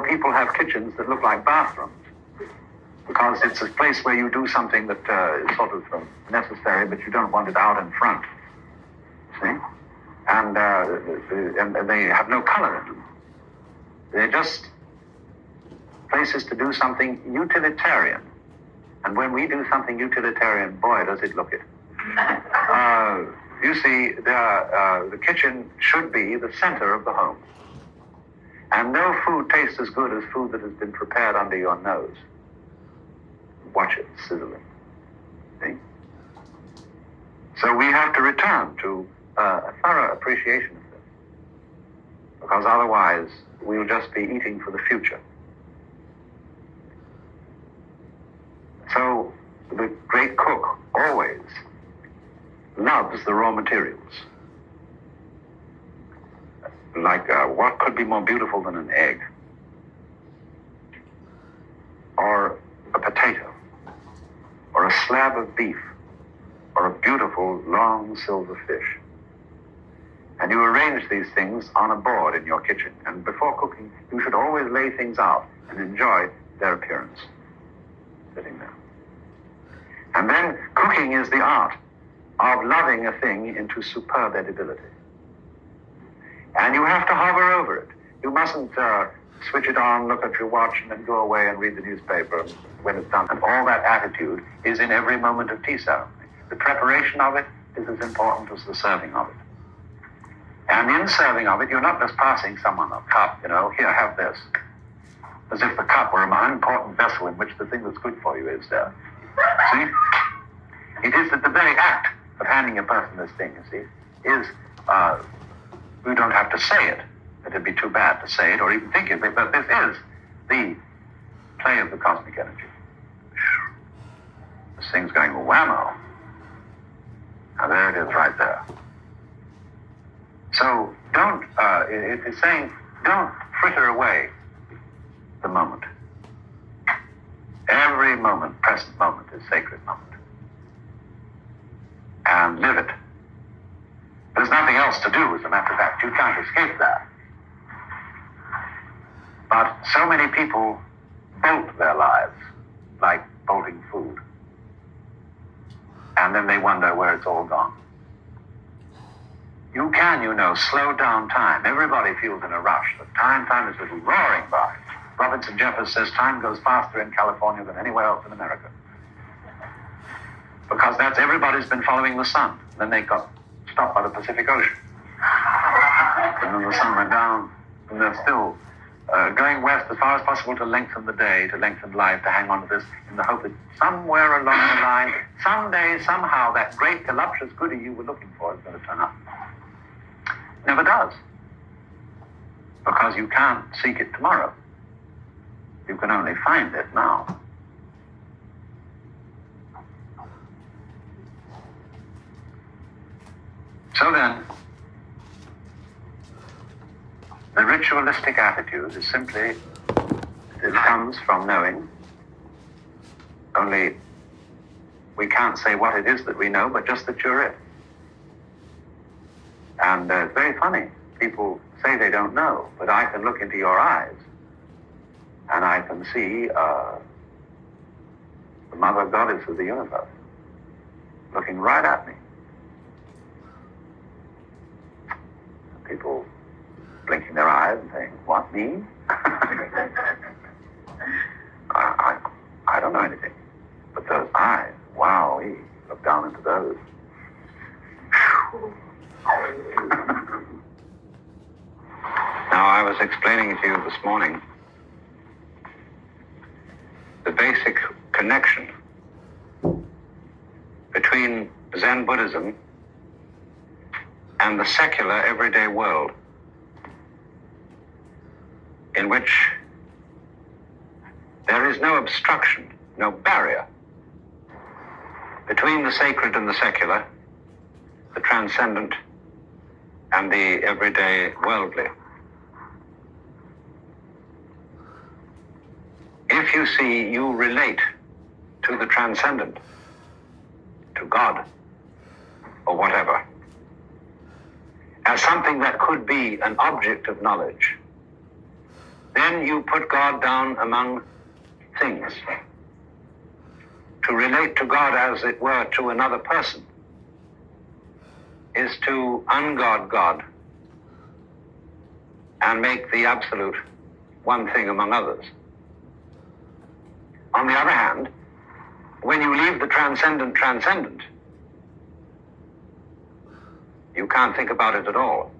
people have kitchens that look like bathrooms, because it's a place where you do something that is sort of necessary, but you don't want it out in front. See? And they have no color in them. They're just places to do something utilitarian. And when we do something utilitarian, boy, does it look it. You see, the kitchen should be the center of the home. And no food tastes as good as food that has been prepared under your nose. Watch it sizzling. See? So we have to return to a thorough appreciation of this, because otherwise we'll just be eating for the future. So the great cook always loves the raw materials. Like, what could be more beautiful than an egg? Or a potato? Or a slab of beef? Or a beautiful long silver fish? And you arrange these things on a board in your kitchen. And before cooking, you should always lay things out and enjoy their appearance, sitting there. And then cooking is the art of loving a thing into superb edibility. And you have to hover over it. You mustn't switch it on, look at your watch, and then go away and read the newspaper when it's done. And all that attitude is in every moment of tea ceremony. The preparation of it is as important as the serving of it. And in serving of it, you're not just passing someone a cup, here, have this. As if the cup were an unimportant vessel in which the thing that's good for you is there. See? It is that the very act of handing a person this thing, you see, is, we don't have to say it. It'd be too bad to say it or even think it, but this is the play of the cosmic energy. This thing's going whammo. Now there it is right there. So don't, it is saying, don't fritter away the moment. Every moment, present moment, is sacred moment. And live it. There's nothing else to do, as a matter of fact. You can't escape that. But so many people bolt their lives like bolting food. And then they wonder where it's all gone. You can, slow down time. Everybody feels in a rush. The time is just roaring by. Robinson Jeffers says time goes faster in California than anywhere else in America. Because everybody's been following the sun. Then they got stopped by the Pacific Ocean. And then the sun went down, and they're still going west as far as possible to lengthen the day, to lengthen life, to hang on to this in the hope that somewhere along the line, someday, somehow, that great, voluptuous goodie you were looking for is going to turn up. Never does. Because you can't seek it tomorrow. You can only find it now. So then, the ritualistic attitude is simply, it comes from knowing, only we can't say what it is that we know, but just that you're it. And it's very funny. People say they don't know, but I can look into your eyes and I can see the Mother Goddess of the universe looking right at me. People blinking their eyes and saying, "What, me?" I don't know anything. But those eyes, wow, look down into those. Now, I was explaining to you this morning the basic connection between Zen Buddhism and the secular everyday world, in which there is no obstruction, no barrier between the sacred and the secular, the transcendent and the everyday worldly. If you see you relate to the transcendent, to God, or whatever, as something that could be an object of knowledge, then you put God down among things. To relate to God as it were to another person is to ungod God and make the absolute one thing among others. On the other hand, when you leave the transcendent transcendent, you can't think about it at all.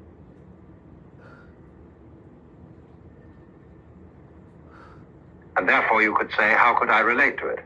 And therefore you could say, how could I relate to it?